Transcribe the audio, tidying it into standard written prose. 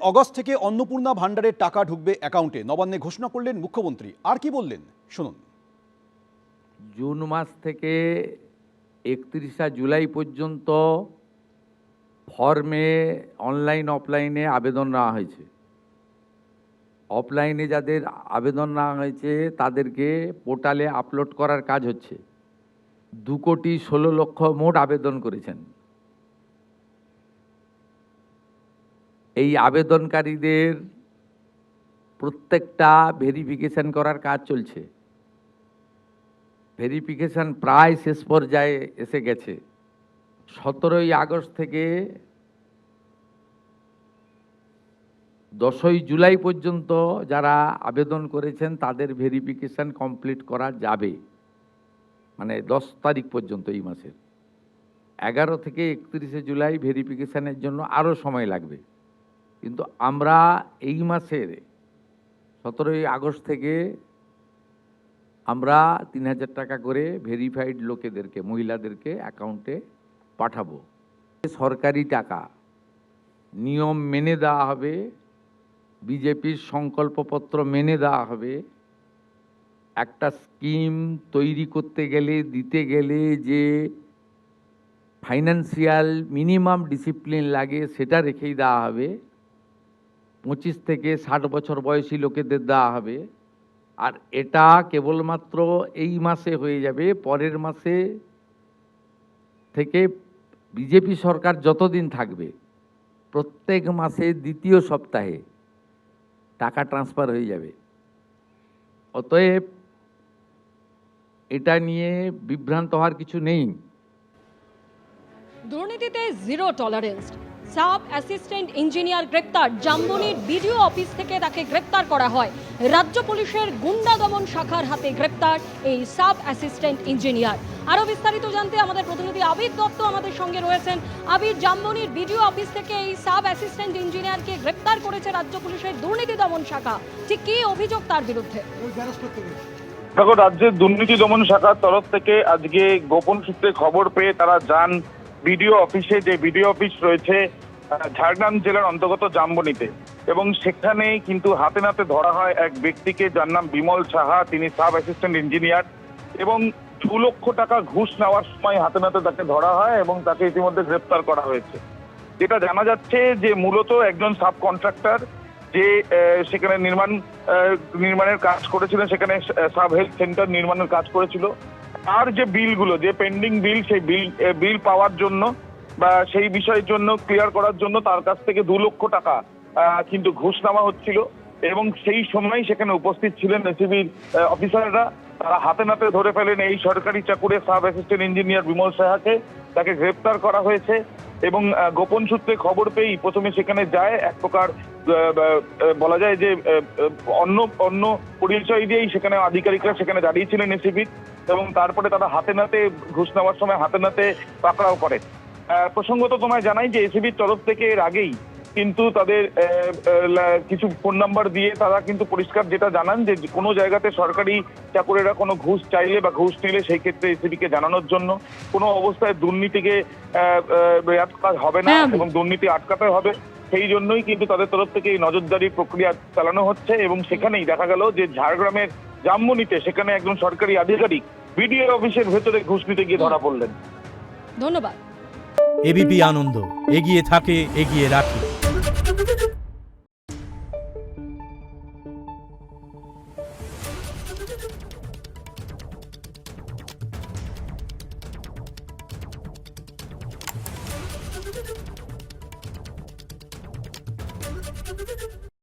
August থেকে অন্নপূর্ণা ভান্ডারের টাকা ঢুকবে অ্যাকাউন্টে, নবান্নে ঘোষণা করলেন মুখ্যমন্ত্রী। আর কি বললেন শুনুন। জুন মাস থেকে 31শে জুলাই পর্যন্ত ফর্মে অনলাইন অফলাইনে আবেদন নেওয়া হয়েছে। অফলাইনে যাদের আবেদন নেওয়া হয়েছে তাদেরকে পোর্টালে আপলোড করার কাজ হচ্ছে। 2,16,00,000 মোট আবেদন করেছেন। এই আবেদনকারীদের প্রত্যেকটা ভেরিফিকেশন করার কাজ চলছে। ভেরিফিকেশন প্রায় শেষ পর্যায়ে এসে গেছে। 17ই আগস্ট থেকে 10ই জুলাই পর্যন্ত যারা আবেদন করেছেন তাদের ভেরিফিকেশন কমপ্লিট করা যাবে, মানে 10 তারিখ পর্যন্ত এই মাসের। 11 থেকে 31শে জুলাই ভেরিফিকেশনের জন্য আরও সময় লাগবে, কিন্তু আমরা এই মাসের 17ই আগস্ট থেকে আমরা 3,000 টাকা করে ভেরিফাইড লোকেদেরকে, মহিলাদেরকে অ্যাকাউন্টে পাঠাবো। সরকারি টাকা নিয়ম মেনে দেওয়া হবে, বিজেপির সংকল্পপত্র মেনে দেওয়া হবে। একটা স্কিম তৈরি করতে গেলে, দিতে গেলে যে ফাইন্যান্সিয়াল মিনিমাম ডিসিপ্লিন লাগে সেটা রেখেই দেওয়া হবে। 25 থেকে 60 বছর বয়সী লোকেদের দেওয়া হবে। আর এটা কেবলমাত্র এই মাসে হয়ে যাবে। পরের মাসে থেকে বিজেপি সরকার যতদিন থাকবে প্রত্যেক মাসে দ্বিতীয় সপ্তাহে টাকা ট্রান্সফার হয়ে যাবে। অতএব এটা নিয়ে বিভ্রান্ত হওয়ার কিছু নেই। দুর্নীতিতে zero tolerance. Sub assistant engineer গ্রেপ্তার। জাম্বনির বিডিও অফিস থেকে তাকে গ্রেপ্তার করা হয়। রাজ্য পুলিশের গুন্ডা দমন শাখার হাতে গ্রেপ্তার এই সাব অ্যাসিস্ট্যান্ট ইঞ্জিনিয়ার। আরও বিস্তারিত জানতে আমাদের প্রতিনিধি আবির দত্ত আমাদের সঙ্গে রয়েছেন। আবির, জাম্বনির বিডিও অফিস থেকে এই সাব অ্যাসিস্ট্যান্ট ইঞ্জিনিয়ারকে গ্রেপ্তার করেছে রাজ্য পুলিশের দুর্নীতি দমন শাখা। ঠিক কী অভিযোগ তার বিরুদ্ধে? দেখো, রাজ্যের দুর্নীতি দমন শাখার তরফ থেকে আজকে গোপন সূত্রে খবর পেয়ে তারা যান বিডিও অফিসে, যে বিডিও অফিস রয়েছে ঝাড়গ্রাম জেলার অন্তর্গত জাম্বনিতে, এবং সেখানে কিন্তু হাতে নাতে ধরা হয় এক ব্যক্তিকে যার নাম বিমল সাহা। তিনি সাব অ্যাসিস্ট্যান্ট ইঞ্জিনিয়ার এবং 2 লক্ষ টাকা ঘুষ নেওয়ার সময় হাতে নাতে তাকে ধরা হয় এবং তাকে ইতিমধ্যে গ্রেপ্তার করা হয়েছে। যেটা জানা যাচ্ছে যে মূলত একজন সাব কন্ট্রাক্টর যে সেখানে নির্মাণের কাজ করেছিলেন, সেখানে সাব হেলথ সেন্টার নির্মাণের কাজ করেছিল। আর যে বিলগুলো, যে পেন্ডিং বিল, সেই বিল পাওয়ার জন্য বা সেই বিষয়ের জন্য ক্লিয়ার করার জন্য তার কাছ থেকে 2 লক্ষ টাকা কিন্তু ঘুষ নেওয়া হচ্ছিল। এবং সেই সময় সেখানে উপস্থিত ছিলেন এসিবির অফিসাররা। তারা হাতে নাতে ধরে ফেলেন এই সরকারি চাকুরে সাব অ্যাসিস্ট্যান্ট ইঞ্জিনিয়ার বিমল সাহাকে। তাকে গ্রেপ্তার করা হয়েছে এবং গোপন সূত্রে খবর পেয়েই প্রথমে সেখানে যায়। এক প্রকার বলা যায় যে অন্য পরিচয় দিয়েই সেখানে আধিকারিকরা সেখানে দাঁড়িয়েছিলেন এসিবির, এবং তারপরে তারা হাতে নাতে ঘুষ নেওয়ার সময় হাতে নাতে পাকড়াও করে। প্রসঙ্গত তোমায় জানাই যে এসিবির তরফ থেকে এর আগেই কিন্তু তাদের কিছু ফোন নাম্বার দিয়ে তারা কিন্তু পরিষ্কার যেটা জানান যে কোনো জায়গাতে সরকারি চাকুরেরা কোনো ঘুষ চাইলে বা ঘুষ নিলে সেই ক্ষেত্রে এসিবিকে জানানোর জন্য। কোনো অবস্থায় দুর্নীতিকে হবে না এবং দুর্নীতি আটকাতে হবে, সেই জন্যই কিন্তু তাদের তরফ থেকে এই নজরদারি প্রক্রিয়া চালানো হচ্ছে। এবং সেখানেই দেখা গেল যে ঝাড়গ্রামের জাম্বনিতে সেখানে একজন সরকারি আধিকারিক বিডিও অফিসের ভেতরে ঘুষ নিতে গিয়ে ধরা পড়লেন। ধন্যবাদ। এবিপি আনন্দ, এগিয়ে থাকে, এগিয়ে রাখে।